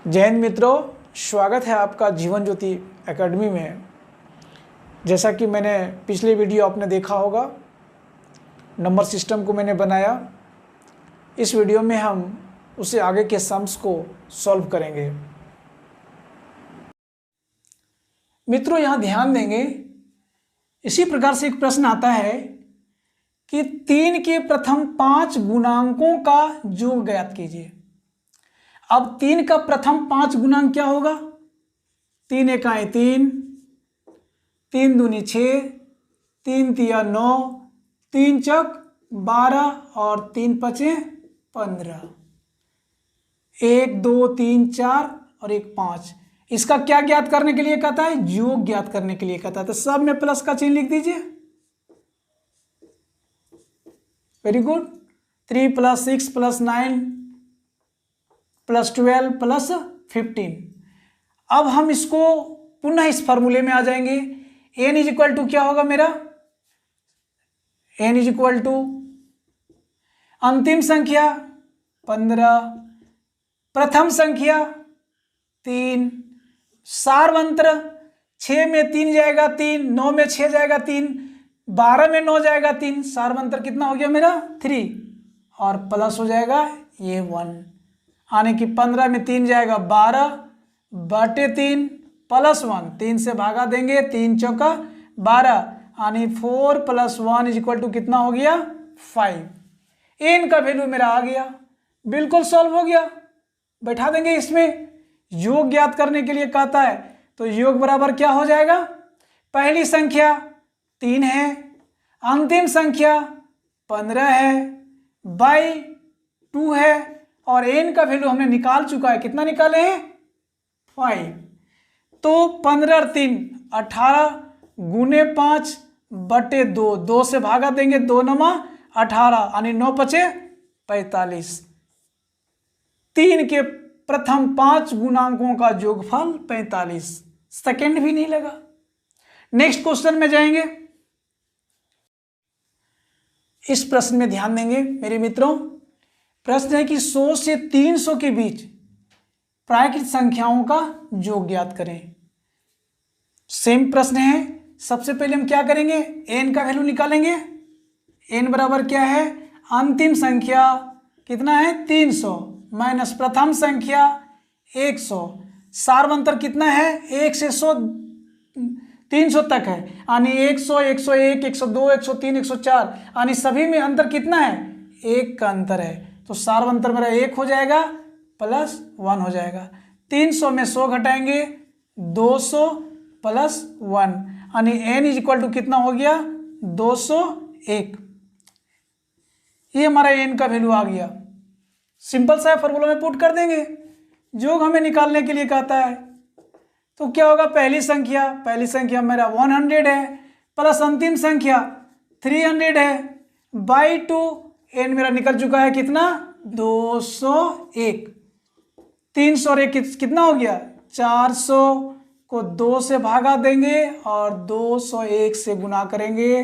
जय हिंद मित्रों, स्वागत है आपका जीवन ज्योति एकेडमी में। जैसा कि मैंने पिछले वीडियो आपने देखा होगा, नंबर सिस्टम को मैंने बनाया। इस वीडियो में हम उसे आगे के सम्स को सॉल्व करेंगे। मित्रों यहाँ ध्यान देंगे, इसी प्रकार से एक प्रश्न आता है कि 3 के प्रथम 5 गुणांकों का योग ज्ञात कीजिए। अब 3 का प्रथम 5 गुणांक क्या होगा? 3 एकाएं 3, 3 दूनी 6, 3 तिया 9, 3 चक 12 और 3 पचे 15। 1 2 3 4 और 1 5। इसका क्या ज्ञात करने के लिए कहता है? योग ज्ञात करने के लिए कहता है। तो सब में प्लस का चिन्ह लिख दीजिए। Very good. 3 + 6 + 9 + 12 + 15। अब हम इसको पुनः इस फॉर्मूले में आ जाएंगे। n = क्या होगा मेरा? n = अंतिम संख्या 15, प्रथम संख्या 3, सार्वंत्र 6 में 3 जाएगा 3, 9 में 6 जाएगा 3, 12 में 9 जाएगा 3, सार्वंत्र कितना हो गया मेरा? 3, और प्लस हो जाएगा ये 1, आने की 15 में 3 जाएगा 12 बटे 3 + 1, 3 से भागा देंगे, 3 चौका 12, यानी 4 + 1 = कितना हो गया? 5। n का वैल्यू मेरा आ गया, बिल्कुल सॉल्व हो गया। बैठा देंगे इसमें। योग ज्ञात करने के लिए कहता है, तो योग बराबर क्या हो जाएगा? पहली संख्या 3 है, अंतिम संख्या 15 है, बाई 2 है, और n का वैल्यू हमने निकाल चुका है। कितना निकाले हैं? 5। तो 15 और 3 18 गुने 5 बटे 2, 2 से भागा देंगे, 2 नमा 18, यानी 9 पचे 45। 3 के प्रथम 5 गुणांकों का योगफल 45। सेकंड भी नहीं लगा। नेक्स्ट क्वेश्चन में जाएंगे। इस प्रश्न में ध्यान देंगे मेरे मित्रों। प्रश्न है कि 100 से 300 के बीच प्राकृत संख्याओं का योग ज्ञात करें। सेम प्रश्न है। सबसे पहले हम क्या करेंगे? n का वैल्यू निकालेंगे। n बराबर क्या है? अंतिम संख्या कितना है? 300 माइनस प्रथम संख्या 100। सार्वंतर कितना है? 1 से 100 300 तक है, यानी 100 101 102 103 104, यानी सभी में अंतर कितना है? 1 का अंतर है। तो सार्वंतर मेरा 1 हो जाएगा + 1 हो जाएगा। 300 में 100 घटाएंगे, 200 + 1, यानी n = कितना हो गया? 201। ये हमारा n का वैल्यू आ गया। सिंपल सा फॉर्मूला में पुट कर देंगे। योग हमें निकालने के लिए कहता है, तो क्या होगा? पहली संख्या मेरा 100 है, प्लस अंतिम संख्या 300 है, बाई 2 n मेरा निकल चुका है कितना? 201। 300 और 1 कितना हो गया? 400 को 2 से भागा देंगे और 201 से गुना करेंगे।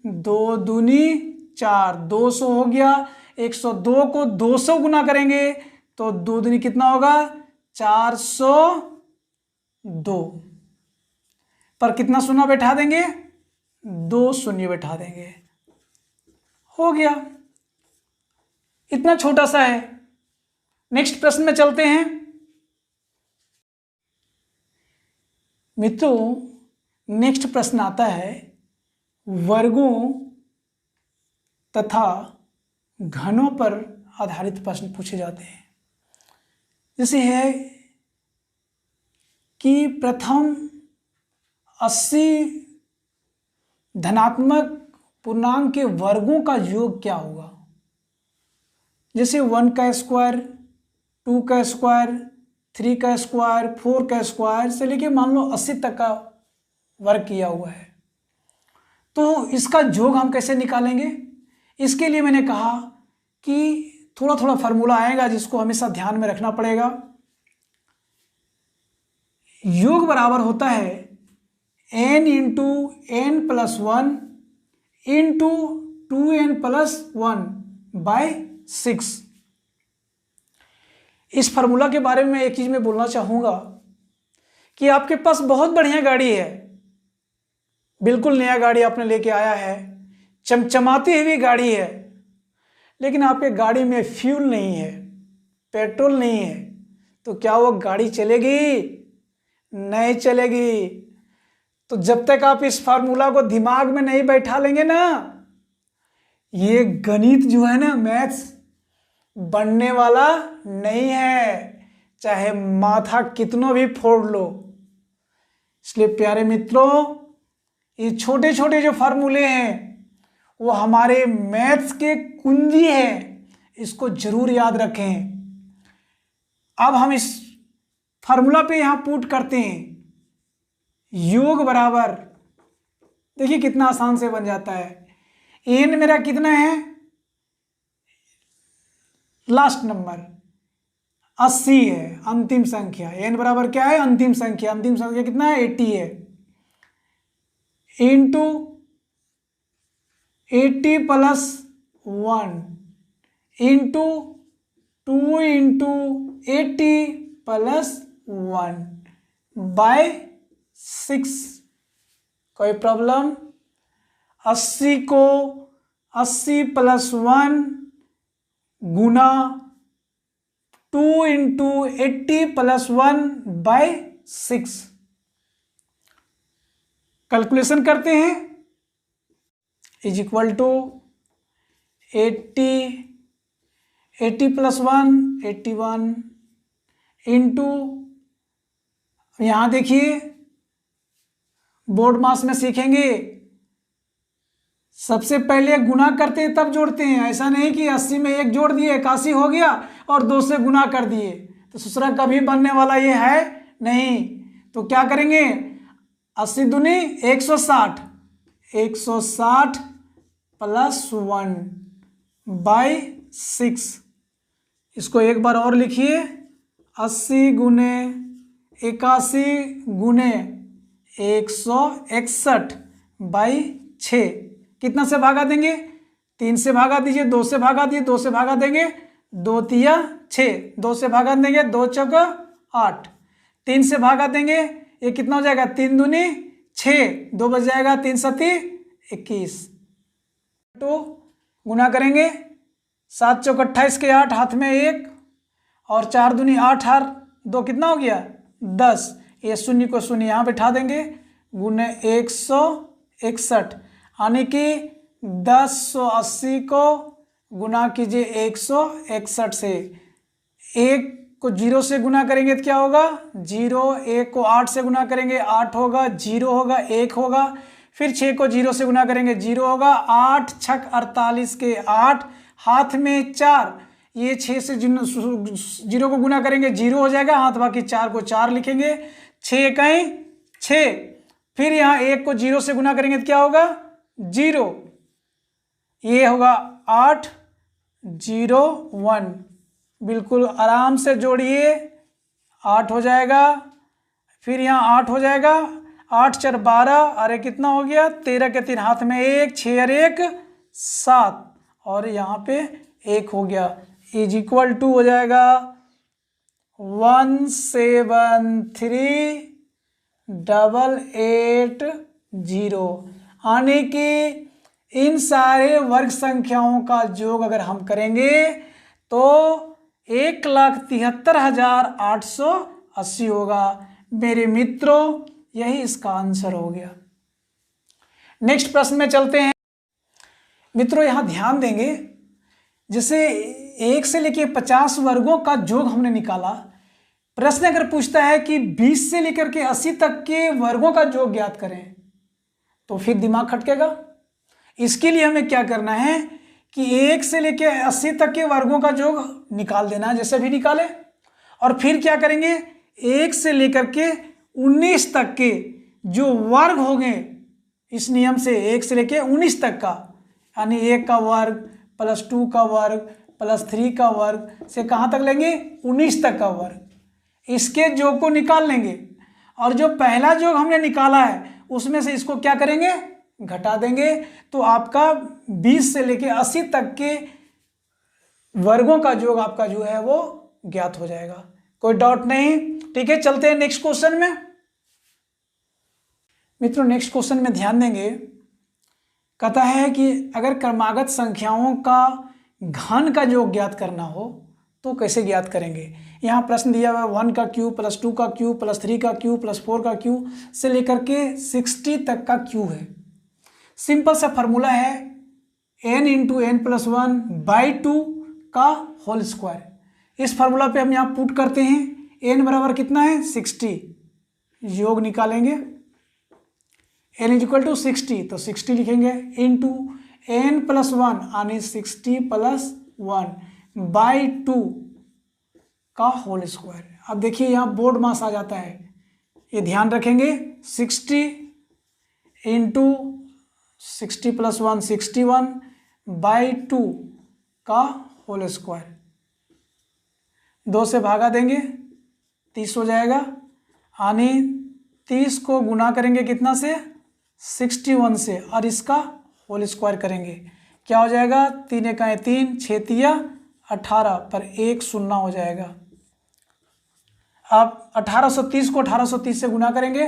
2 दूनी 4, 200 हो गया। 102 को 200 गुना करेंगे तो 2 दूनी कितना होगा? 402 पर कितना शून्य बैठा देंगे? 2 शून्य बैठा देंगे। हो गया। इतना छोटा सा है। नेक्स्ट प्रश्न में चलते हैं मित्रों। नेक्स्ट प्रश्न आता है, वर्गों तथा घनों पर आधारित प्रश्न पूछे जाते हैं। जैसे है कि प्रथम 80 धनात्मक पूर्णांक के वर्गों का योग क्या होगा? जैसे 1 का स्क्वायर, 2 का स्क्वायर, 3 का स्क्वायर, 4 का स्क्वायर से लेके मान लो 80 तक का वर्ग किया हुआ है। तो इसका योग हम कैसे निकालेंगे? इसके लिए मैंने कहा कि थोड़ा थोड़ा फार्मूला आएगा जिसको हमेशा ध्यान में रखना पड़ेगा। योग बराबर होता है n × n + 1 × 2n + 1/6। इस फार्मूला के बारे में एक चीज़ मैं बोलना चाहूँगा कि आपके पास बहुत बढ़िया गाड़ी है, बिल्कुल नया गाड़ी आपने लेके आया है, चमचमाती हुई गाड़ी है, लेकिन आपके गाड़ी में फ्यूल नहीं है, पेट्रोल नहीं है, तो क्या वो गाड़ी चलेगी? नहीं चलेगी। तो जब तक आप इस फार्मूला को दिमाग में नहीं बैठा लेंगे ना, ये गणित जो है ना, मैथ्स बनने वाला नहीं है, चाहे माथा कितना भी फोड़ लो। इसलिए प्यारे मित्रों, ये छोटे छोटे जो फार्मूले हैं वो हमारे मैथ्स के कुंजी है, इसको जरूर याद रखें। अब हम इस फार्मूला पे यहां पुट करते हैं, योग बराबर, देखिए कितना आसान से बन जाता है। एन मेरा कितना है? लास्ट नंबर 80 है, अंतिम संख्या। एन बराबर क्या है? अंतिम संख्या। अंतिम संख्या कितना है? 80 है। Into 80 plus 1 into 2 into 80 plus 1 by 6। कोई प्रॉब्लम? 80 को 80 प्लस 1 गुना 2 इंटू 80 प्लस 1 बाय 6। कैलकुलेशन करते हैं। Is equal to 80 plus 1 81 into, यहाँ देखिए बोर्ड मास में सीखेंगे, सबसे पहले गुना करते हैं तब जोड़ते हैं। ऐसा नहीं कि 80 में 1 जोड़ दिए 81 हो गया और 2 से गुना कर दिए, तो दूसरा कभी बनने वाला ये है नहीं। तो क्या करेंगे? 80 दूनी 160, 160 प्लस 1 बाई 6। इसको एक बार और लिखिए, 80 गुने 81 गुने 161 बाई 6। कितना से भागा देंगे? 3 से भागा दीजिए, 2 से भागा दिए, 2 से भागा देंगे, 2 तिया 6, 2 से भागा देंगे, 2 चौका 8, 3 से भागा देंगे, ये कितना हो जाएगा? 3 दूनी 6, 2 बच जाएगा, 3 सती 21। तो गुना करेंगे, 7 चौक 28 के 8, हाथ में 1 और 4 दूनी 8 और 2 कितना हो गया? 10। ये शून्य को शून्य यहाँ बैठा देंगे, गुने 161, यानी कि 1080 को गुना कीजिए 161 से। 1 को 0 से गुना करेंगे तो क्या होगा? 0। 1 को 8 से गुना करेंगे 8 होगा, 0 होगा, 1 होगा। फिर 6 को 0 से गुना करेंगे 0 होगा। 8 छक 48 के 8, हाथ में 4, ये 6 से 0 को गुना करेंगे 0 हो जाएगा, हाथ बाकी 4 को 4 लिखेंगे, 6 कहीं 6। फिर यहाँ 1 को 0 से गुना करेंगे तो क्या होगा? 0। ये होगा 8 0 1। बिल्कुल आराम से जोड़िए, 8 हो जाएगा। फिर यहाँ 8 हो जाएगा, 8 4 12, अरे कितना हो गया? 13 के 3, हाथ में 1, 6 और 1 7, और यहाँ पे 1 हो गया। इज इक्वल टू हो जाएगा 173,880, यानी कि इन सारे वर्ग संख्याओं का योग अगर हम करेंगे तो 1,73,880 होगा। मेरे मित्रों, यही इसका आंसर हो गया। नेक्स्ट प्रश्न में चलते हैं। मित्रों यहाँ ध्यान देंगे, जैसे 1 से लेकर 50 वर्गों का योग हमने निकाला। प्रश्न अगर पूछता है कि 20 से लेकर के 80 तक के वर्गों का योग ज्ञात करें, तो फिर दिमाग खटकेगा। इसके लिए हमें क्या करना है कि 1 से लेकर 80 तक के वर्गों का योग निकाल देना, जैसे भी निकाले। और फिर क्या करेंगे, 1 से लेकर के 19 तक के जो वर्ग होंगे, इस नियम से 1 से लेकर 19 तक का, यानी 1 का वर्ग प्लस 2 का वर्ग प्लस 3 का वर्ग से कहाँ तक लेंगे? 19 तक का वर्ग। इसके योग को निकाल लेंगे, और जो पहला योग हमने निकाला है उसमें से इसको क्या करेंगे? घटा देंगे। तो आपका 20 से लेकर 80 तक के वर्गों का योग आपका जो है वो ज्ञात हो जाएगा। कोई डाउट नहीं? ठीक है, चलते हैं नेक्स्ट क्वेश्चन में। मित्रों नेक्स्ट क्वेश्चन में ध्यान देंगे, कहता है कि अगर क्रमागत संख्याओं का घन का योग ज्ञात करना हो तो कैसे ज्ञात करेंगे। यहाँ प्रश्न दिया हुआ है 1 का क्यूब प्लस 2 का क्यूब प्लस 3 का क्यूब प्लस 4 का क्यूब से लेकर के 60 तक का क्यूब है। सिंपल सा फॉर्मूला है n into n plus 1 by 2 का होल स्क्वायर। इस फार्मूला पे हम यहाँ पुट करते हैं, n बराबर कितना है 60, योग निकालेंगे n इज इक्वल टू 60, तो 60 लिखेंगे इंटू n प्लस 1 यानी 60 प्लस 1 बाई 2 का होल स्क्वायर। अब देखिए यहाँ बोर्ड मास आ जाता है, ये ध्यान रखेंगे। 60 इंटू 60 प्लस 1 61 बाई 2 का होल स्क्वायर, 2 से भागा देंगे 30 हो जाएगा, यानी 30 को गुना करेंगे कितना से 61 से और इसका होल स्क्वायर करेंगे, क्या हो जाएगा 3 एकाएँ 3 6 तिया 18 पर 1 शून्य हो जाएगा। अब 1830 को 1830 से गुना करेंगे,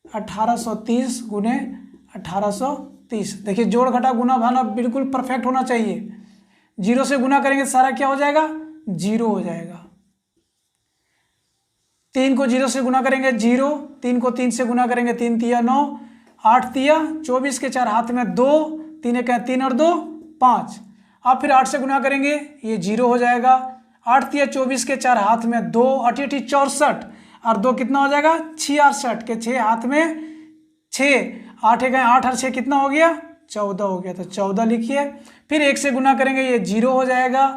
1830 गुने 1830। देखिए जोड़ घटा गुना भाना बिल्कुल परफेक्ट होना चाहिए। 0 से गुना करेंगे सारा क्या हो जाएगा 0 हो जाएगा। 3 को 0 से गुना करेंगे 0, 3 को 3 से गुना करेंगे 3 तिया 9, 8 तिया 24 के 4 हाथ में 2, 3 एक 3 और 2 5। अब फिर 8 से गुना करेंगे ये 0 हो जाएगा। 8 तिया 24 के 4 हाथ में 2, 8 8 64 और 2 कितना हो जाएगा 66 के 6 हाथ में 6, 8 एक 8 और 6 कितना हो गया 14 हो गया, तो 14 लिखिए। फिर 1 से गुना करेंगे ये 0 हो जाएगा,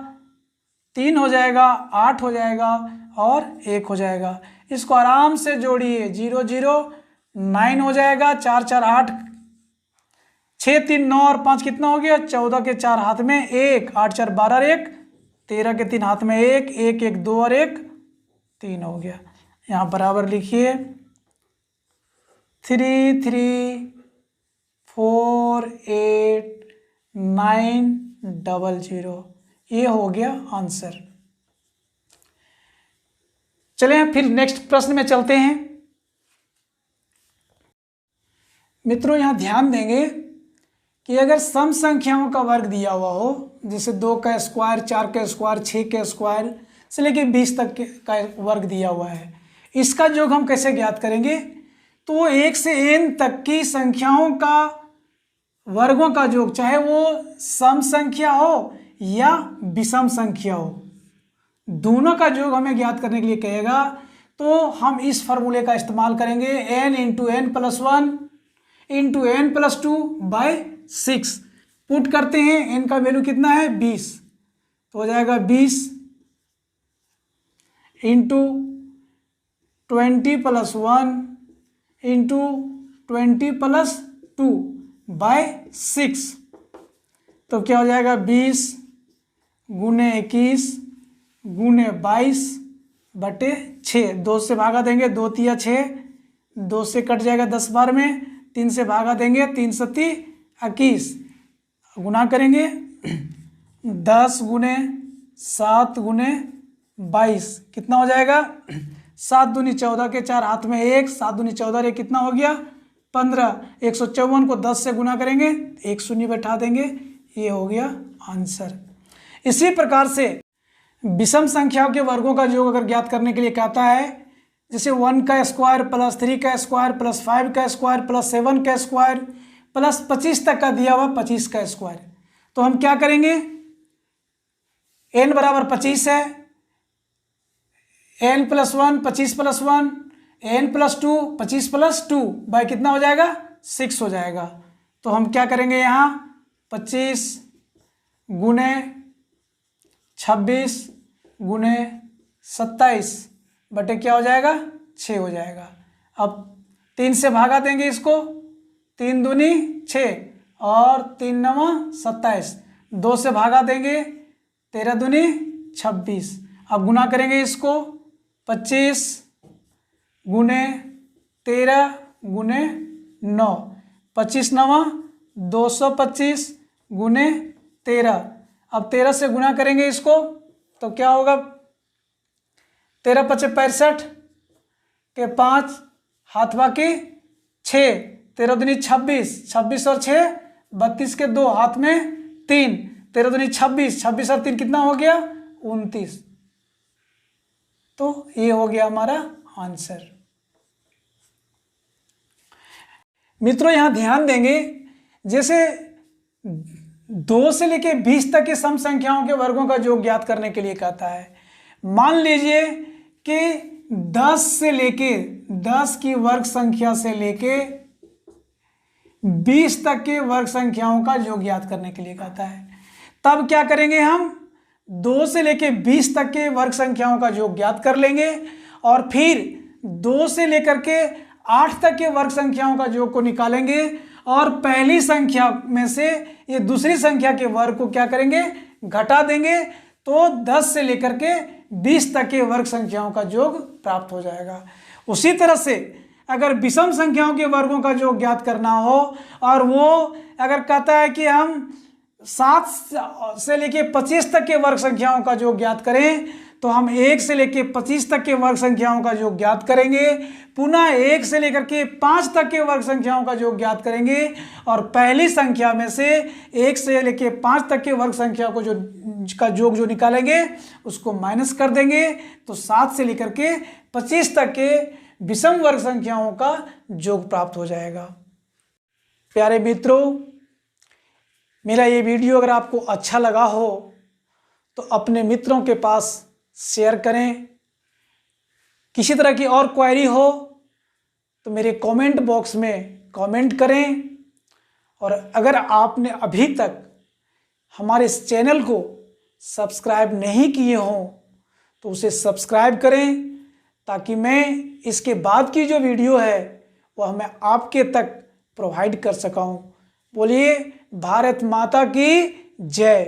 3 हो जाएगा, 8 हो जाएगा और 1 हो जाएगा। इसको आराम से जोड़िए 0 0 9 हो जाएगा, 4 4 8, 6 3 9 और 5 कितना हो गया 14 के 4 हाथ में 1, 8 4 12 और 1 13 के 3 हाथ में 1 1 1 2 और 1 3 हो गया। यहाँ बराबर लिखिए 3 3 4 8 9 0 ये हो गया आंसर। चलें फिर नेक्स्ट प्रश्न में चलते हैं। मित्रों यहाँ ध्यान देंगे कि अगर सम संख्याओं का वर्ग दिया हुआ हो, जैसे 2 का स्क्वायर 4 का स्क्वायर 6 का स्क्वायर से लेके 20 तक का वर्ग दिया हुआ है, इसका योग हम कैसे ज्ञात करेंगे। तो 1 से n तक की संख्याओं का वर्गों का योग, चाहे वो सम संख्या हो या विषम संख्या हो, दोनों का योग हमें ज्ञात करने के लिए कहेगा। तो हम इस फॉर्मूले का इस्तेमाल करेंगे n into n plus 1 into n plus 2 by 6। Put करते हैं, n का वैल्यू कितना है 20, तो हो जाएगा 20 into 20 plus 1 into 20 plus 2 by 6, तो क्या हो जाएगा 20 गुने 21 गुने 22 बटे 6। 2 से भागा देंगे 2 तिया 6, 2 से कट जाएगा 10 बार में, 3 से भागा देंगे 3 सती 21, गुना करेंगे 10 गुने 7 गुने 22 कितना हो जाएगा 7 दूनी 14 के 4 हाथ में 1, 7 दूनी 14 ये कितना हो गया 15। 154 को 10 से गुना करेंगे 1 शून्य बैठा देंगे, ये हो गया आंसर। इसी प्रकार से विषम संख्याओं के वर्गों का योग अगर ज्ञात करने के लिए कहता है, जैसे 1 का स्क्वायर प्लस 3 का स्क्वायर प्लस 5 का स्क्वायर प्लस 7 का स्क्वायर प्लस 25 तक का दिया हुआ 25 का स्क्वायर, तो हम क्या करेंगे n बराबर 25 है, n plus 1 25 plus 1 n plus 2 25 plus 2 by कितना हो जाएगा 6 हो जाएगा। तो हम क्या करेंगे यहाँ 25 गुने 26 गुने 27 बटे क्या हो जाएगा 6 हो जाएगा। अब 3 से भागा देंगे इसको, 3 दूनी 6 और 3 नवा 27, 2 से भागा देंगे 13 दूनी 26। अब गुना करेंगे इसको 25 गुने 13 गुने 9, 25 नवा 225 गुने 13। अब 13 से गुना करेंगे इसको, तो क्या होगा 13 पचे 65 के 5 हाथ बाकी 6, 13 दूनी 26, 26 और 6 32 के 2 हाथ में 3, 13 दूनी 26, 26 और 3 कितना हो गया 29। तो ये हो गया हमारा आंसर। मित्रों यहां ध्यान देंगे, जैसे 2 से लेके 20 तक के सम संख्याओं के वर्गों का योग ज्ञात करने के लिए कहता है। मान लीजिए कि 10 से लेके 10 की वर्ग संख्या से लेके 20 तक के वर्ग संख्याओं का योग ज्ञात करने के लिए कहता है। तब क्या करेंगे, हम 2 से लेके 20 तक के वर्ग संख्याओं का योग ज्ञात कर लेंगे और फिर 2 से लेकर के 8 तक के वर्ग संख्याओं का योग को निकालेंगे और पहली संख्या में से ये दूसरी संख्या के वर्ग को क्या करेंगे, घटा देंगे, तो 10 से लेकर के 20 तक के वर्ग संख्याओं का योग प्राप्त हो जाएगा। उसी तरह से अगर विषम संख्याओं के वर्गों का योग ज्ञात करना हो और वो अगर कहता है कि हम 7 से लेके 25 तक के वर्ग संख्याओं का योग ज्ञात करें, तो हम 1 से लेके 25 तक के वर्ग संख्याओं का योग ज्ञात करेंगे, पुनः 1 से लेकर के 5 तक के वर्ग संख्याओं का योग ज्ञात करेंगे और पहली संख्या में से 1 से लेके 5 तक के वर्ग संख्या को योग जो निकालेंगे उसको माइनस कर देंगे, तो 7 से लेकर के 25 तक के विषम वर्ग संख्याओं का योग प्राप्त हो जाएगा। प्यारे मित्रों, मेरा ये वीडियो अगर आपको अच्छा लगा हो तो अपने मित्रों के पास शेयर करें। किसी तरह की और क्वेरी हो तो मेरे कमेंट बॉक्स में कमेंट करें और अगर आपने अभी तक हमारे इस चैनल को सब्सक्राइब नहीं किए हों तो उसे सब्सक्राइब करें, ताकि मैं इसके बाद की जो वीडियो है वह मैं आपके तक प्रोवाइड कर सका हूँ। बोलिए भारत माता की जय।